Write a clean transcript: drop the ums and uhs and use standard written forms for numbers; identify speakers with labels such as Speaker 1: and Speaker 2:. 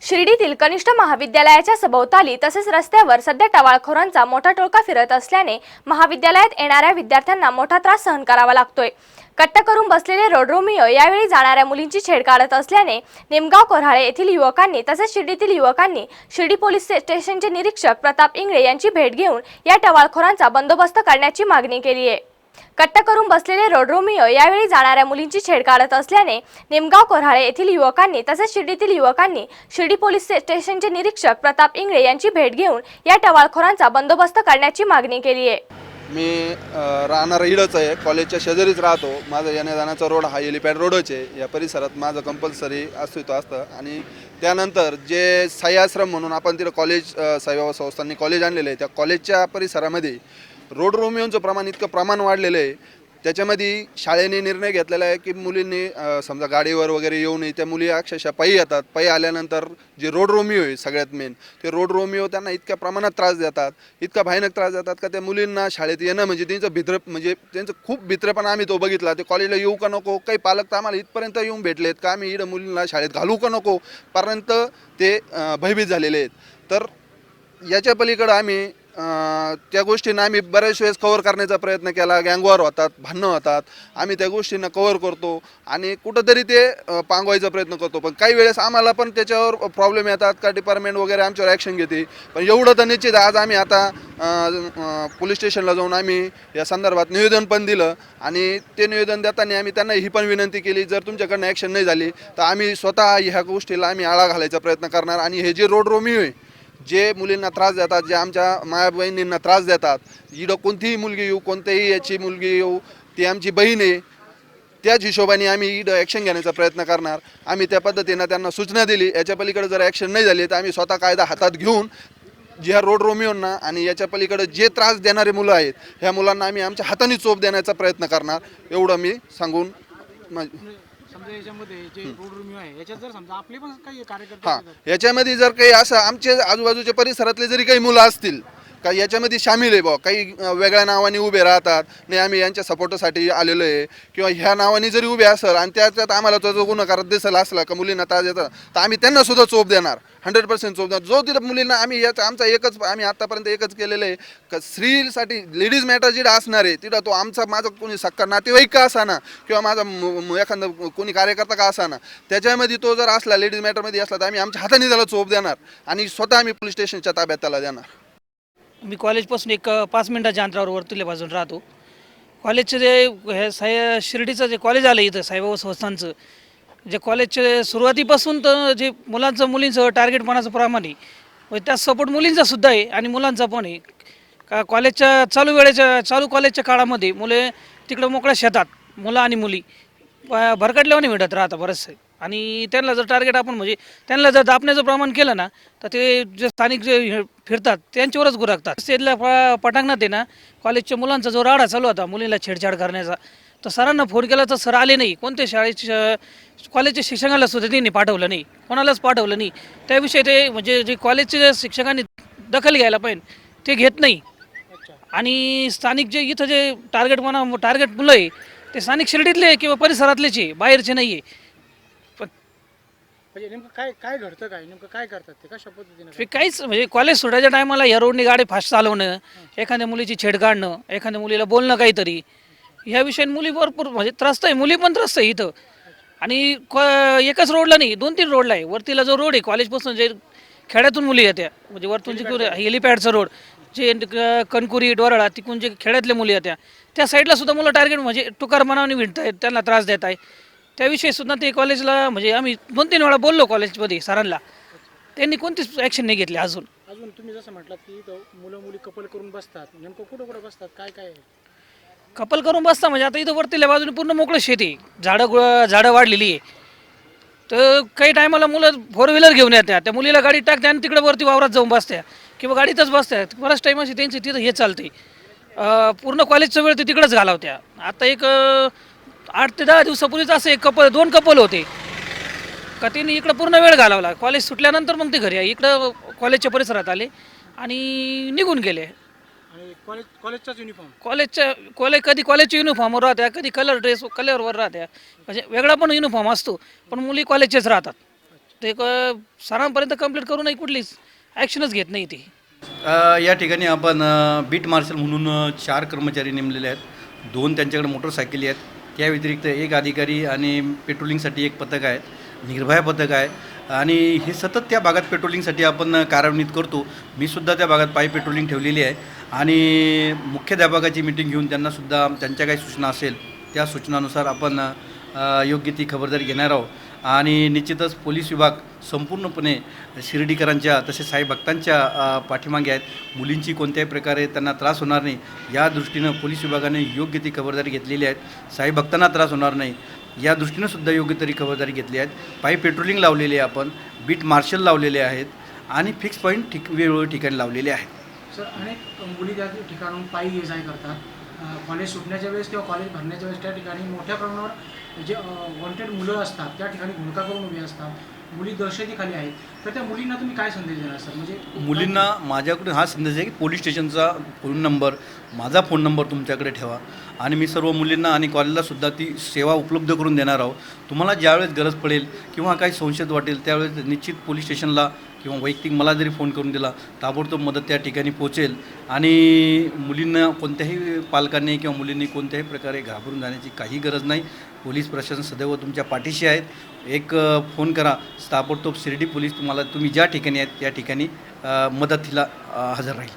Speaker 1: शिर्डीतील कनिष्ठ महाविद्यालयाच्या सभोवताली तसेच रस्त्यावर सध्या टवाळखोरांचा मोठा टोळका फिरत असल्याने महाविद्यालयात येणाऱ्या विद्यार्थ्यांना मोठा त्रास सहन करावा लागतोय। कट्टा करून बसलेले रोडरोमिओ यावेळी जाणाऱ्या मुलींची छेड काढत असल्याने निमगाव कोऱ्हाळे येथील युवकांनी तसेच शिर्डीतील युवकांनी शिर्डी पोलीस स्टेशनचे निरीक्षक प्रताप इंगळे यांची भेट घेऊन या टवाळखोरांचा बंदोबस्त करण्याची मागणी केली आहे। कट्टा करून बसलेले रोडरोमिओ यावेळी जाणाऱ्या मुलींची छेड काढत असल्याने निमगाव कोऱ्हाळे येथील युवकांनी तसेच शिर्डीतील युवकांनी शिर्डी पोलीस स्टेशनचे निरीक्षक प्रताप इंगळे यांची भेट घेऊन या टवाळखोरांचा बंदोबस्त करण्याची मागणी केली आहे।
Speaker 2: मी राहणार इडच आहे, कॉलेजच्या शेजारीच राहतो। माझा येण्या जाण्याचा रोड हा हेलिपॅड रोडच आहे। या परिसरात माझं कंपल्सरी अस्तित्व असतं आणि त्यानंतर जे साई आश्रम म्हणून आपण तिथं कॉलेज साईबाबा संस्थांनी कॉलेज आणलेलं आहे, त्या कॉलेजच्या परिसरामध्ये रोड रोमिओंचं प्रमाण इतकं प्रमाण वाढलेलं आहे। त्याच्यामध्ये शाळेने निर्णय घेतलेला आहे की मुलींनी समजा गाडीवर वगैरे येऊ नये, त्या मुली अक्षरशः पायी येतात। पायी आल्यानंतर जे रोड रोमिओ आहे सगळ्यात मेन ते रोड रोमिओ त्यांना इतक्या प्रमाणात त्रास देतात, इतका भयानक त्रास देतात का त्या मुलींना शाळेत येणं म्हणजे त्यांचं भित्र म्हणजे त्यांचं खूप भित्रेपणा आम्ही तो बघितला। ते कॉलेजला येऊ का नको, काही पालक तर आम्हाला इथपर्यंत येऊन भेटलेत का आम्ही इकडं मुलींना शाळेत घालू का नको पर्यंत ते भयभीत झालेले आहेत। तर याच्या पलीकडं आम्ही त्या गोष्टींना आम्ही बऱ्याच वेळेस कव्हर करण्याचा प्रयत्न केला। गँगवॉर होतात, भांडणं होतात, आम्ही त्या गोष्टींना कव्हर करतो आणि कुठंतरी ते पांगवायचा प्रयत्न करतो। पण काही वेळेस आम्हाला पण त्याच्यावर प्रॉब्लेम येतात का डिपार्टमेंट वगैरे आमच्यावर ॲक्शन घेते। पण एवढं तर निश्चित आज आम्ही आता पोलीस स्टेशनला जाऊन आम्ही या संदर्भात निवेदन पण दिलं आणि ते निवेदन देताना आम्ही त्यांना ही पण विनंती केली, जर तुमच्याकडनं ॲक्शन नाही झाली तर आम्ही स्वतः ह्या गोष्टीला आम्ही आळा घालायचा प्रयत्न करणार। आणि हे जे रोड रोमिओ आहे, जे मुलींना त्रास देतात, जे आमच्या माया बहिणींना त्रास देतात, इकडं कोणतीही मुलगी येऊ, कोणत्याही याची मुलगी येऊ, ती आमची बहीण आहे, त्याच हिशोबाने आम्ही इकडं ॲक्शन घेण्याचा प्रयत्न करणार। आम्ही त्या पद्धतीनं त्यांना सूचना दिली। याच्या पलीकडे जर ॲक्शन नाही झाली तर आम्ही स्वतः कायदा हातात घेऊन ह्या रोड रोमिओंना आणि याच्या पलीकडे जे त्रास देणारे मुलं आहेत ह्या मुलांना आम्ही आमच्या हाताने चोप देण्याचा प्रयत्न करणार, एवढं मी सांगून
Speaker 3: समजा याच्यामध्ये जे रोड रोमिओ आहे याच्यात जर समजा आपले पण काही कार्यकर्ते
Speaker 2: याच्यामध्ये जर काही असं आमच्या आजूबाजूच्या परिसरातले जरी काही मुलं असतील का याच्यामध्ये सामील आहे, काही वेगळ्या नावाने उभे राहतात, नाही आम्ही यांच्या सपोर्टसाठी आलेलो आहे किंवा ह्या नावाने जरी उभे असेल आणि त्याच्यात आम्हाला तो जो गुन्हा करत दिसेल असला का मुलींना त्रास देतात तर आम्ही त्यांना सुद्धा चोप देणार, 100% चोप देणार। जो तिथं मुलींना आम्ही आमचा एकच आम्ही आत्तापर्यंत एकच केलेलं आहे का स्त्रीसाठी लेडीज मॅटर जिथं असणार आहे तिथं तो माझा कोणी सक्का नातेवाईक का असाना किंवा माझा एखादा कोणी कार्यकर्ता का असाना, त्याच्यामध्ये तो जर असला लेडीज मॅटरमध्ये असला तर आम्ही आमच्या हाताने त्याला चोप देणार आणि स्वतः आम्ही पोलीस स्टेशनच्या ताब्यात त्याला देणार।
Speaker 3: मी कॉलेजपासून एक 5 मिनिटाच्या अंतरावर वरतुल्या बाजून राहतो। कॉलेजचं जे हे शिर्डीचं जे कॉलेज आलं इथं साईबाबा संस्थांचं, जे कॉलेजचे सुरुवातीपासून तर जे मुलींचं टार्गेटपणाचं प्रमाण आहे व त्या सपोर्ट मुलींचा सुद्धा आहे आणि मुलांचा पण आहे का कॉलेजच्या चालू कॉलेजच्या काळामध्ये मुले तिकडं मोकळ्या शेतात मुलं आणि मुली भरकटल्याने भेटत राहतात बरंचसं आणि त्यांना जर टार्गेट आपण म्हणजे त्यांना जर दाबण्याचं प्रमाण केलं ना तर ते जे स्थानिक जे फिरतात त्यांच्यावरच गुरकतात। स्टेजला पटांगणात आहे ना कॉलेजच्या मुलांचा जो राडा चालू होता मुलींना छेडछाड करण्याचा, तर सरांना फोन केला तर सर आले नाही, कोणत्या कॉलेजच्या शिक्षकांना सुद्धा त्यांनी पाठवलं नाही, कोणालाच पाठवलं नाही। त्याविषयी ते म्हणजे जे कॉलेजच्या शिक्षकांनी दखल घ्यायला पाहिजे ते घेत नाही आणि स्थानिक जे इथं जे टार्गेट मुलं आहे ते स्थानिक शिर्डीतले किंवा परिसरातलेच आहे, बाहेरचे नाही आहे।
Speaker 4: म्हणजे नेमकं काय घडतं, काय नेमकं काय करतात ते कशा पद्धतीने
Speaker 3: काहीच म्हणजे कॉलेज सोडायच्या टायमाला या रोडनी गाडी फास्ट चालवणं, एखाद्या मुलीची छेड काढणं, एखाद्या मुलीला बोलणं काहीतरी, ह्या विषयाने मुली भरपूर म्हणजे त्रस्त आहे, मुली पण त्रस्त आहे इथं। आणि एकच रोडला नाही 2-3 रोडला आहे। वरतीला जो रोड आहे कॉलेजपासून जे खेड्यातून मुली येत्या म्हणजे वरतून जे हेलिपॅडचा रोड जे कणकुरी डोराळा तिकून जे खेड्यातल्या मुली येत्या त्या साईडला सुद्धा मुलं टार्गेट म्हणजे टुकार मनावून विणत आहेत, त्यांना त्रास देत आहे। त्याविषयी सुद्धा ते कॉलेजला म्हणजे आम्ही 2-3 वेळा बोललो कॉलेजमध्ये सरांना, त्यांनी कोणतीच ॲक्शन नाही घेतली अजून।
Speaker 4: तुम्ही जसं म्हटलात की मुलं मुली कपल करून बसतात, नेमकं कुठं बसतात, काय
Speaker 3: कपल करून बसता म्हणजे आता इथं वरतील्या बाजूने पूर्ण मोकळं शेती आहे, झाडं वाढलेली आहे, तर काही टायमाला मुलं 4 व्हीलर घेऊन येत्या, त्या मुलीला गाडी टाकत्या आणि तिकडे वरती वावरात जाऊन बसत्या किंवा गाडीतच बसत्या। बराच टाईम अशी त्यांची तिथं हे चालते, पूर्ण कॉलेजचा वेळ ते तिकडंच घालवत्या। आता एक 8 ते 10 दिवसापूर्वीच असं 2 कपल होते का त्यांनी इकडं पूर्ण वेळ घालवला। कॉलेज सुटल्यानंतर मग ते घरी इकडं कॉलेजच्या परिसरात आले आणि निघून गेले।
Speaker 4: आणि कॉलेजचाच युनिफॉर्म
Speaker 3: कधी कॉलेजच्या युनिफॉर्मवर राहत्या, कधी कलरवर राहत्या, म्हणजे वेगळा पण युनिफॉर्म असतो पण मुली कॉलेजचेच राहतात। ते सरांपर्यंत कंप्लीट करूनही कुठलीच ॲक्शनच घेत नाही ते.
Speaker 5: या ठिकाणी आपण बीट मार्शल म्हणून 4 कर्मचारी नेमलेले आहेत. 2 त्यांच्याकडे मोटरसायकली आहेत. त्या व्यतिरिक्त 1 अधिकारी आणि पेट्रोलिंगसाठी 1 पथक आहे, निर्भया पथक आहे. आणि हे सतत त्या भागात पेट्रोलिंगसाठी आपण कार्यान्वित करतो. मी सुद्धा त्या भागात पायी पेट्रोलिंग ठेवलेली आहे आणि मुख्याध्यापकाची मीटिंग घेऊन त्यांनासुद्धा त्यांच्या काही सूचना असेल त्या सूचनानुसार आपण योग्य ती खबरदारी घेणार आहोत. आणि निश्चितच पोलीस विभाग संपूर्णपणे शिर्डीकरांच्या तसेच साई भक्तांच्या पाठीमागे आहेत. मुलींची कोणत्याही प्रकारे त्यांना त्रास होणार नाही या दृष्टीनं पोलीस विभागाने योग्य ती खबरदारी घेतलेली आहे. साई भक्तांना त्रास होणार नाही या दृष्टीनं सुद्धा योग्य तरी खबरदारी घेतली आहे. पायी पेट्रोलिंग लावलेली आहे, आपण बीट मार्शल लावलेले आहेत आणि फिक्स पॉईंट वेगवेगळ्या ठिकाणी लावलेले आहेत.
Speaker 4: सर, अनेक मुली त्या ठिकाणून पायी ये जाय करतात. कॉलेज सुटण्याच्या वेळेस किंवा कॉलेज भरण्याच्या वेळेस त्या ठिकाणी मोठ्या प्रमाणावर जे वॉन्टेड मुलं असतात त्या ठिकाणी भूमिका करून उभी असतात. मुली दहशतीखाली आहेत, तर त्या मुलींना तुम्ही काय संदेश देणार सर? म्हणजे
Speaker 5: मुलींना माझ्याकडून हा संदेश आहे की पोलीस स्टेशनचा फोन नंबर, माझा फोन नंबर तुमच्याकडे ठेवा आणि मी सर्व मुलींना आणि कॉलेजलासुद्धा ती सेवा उपलब्ध करून देणार आहोत. तुम्हाला ज्यावेळेस गरज पडेल किंवा काही संशय वाटेल त्यावेळेस निश्चित पोलीस स्टेशनला किंवा वैयक्तिक मला जरी फोन करून दिला ताबडतोब मदत त्या ठिकाणी पोहोचेल. आणि मुलींना कोणत्याही पालकांनी किंवा मुलींनी कोणत्याही प्रकारे घाबरून जाण्याची काही गरज नाही. पोलीस प्रशासन सदैव तुमच्या पाठीशी आहेत. एक फोन करा, ताबडतोब शिर्डी पोलीस तुम्ही ज्या ठिकाणी आहेत त्या ठिकाणी मदतीला हजर राहील.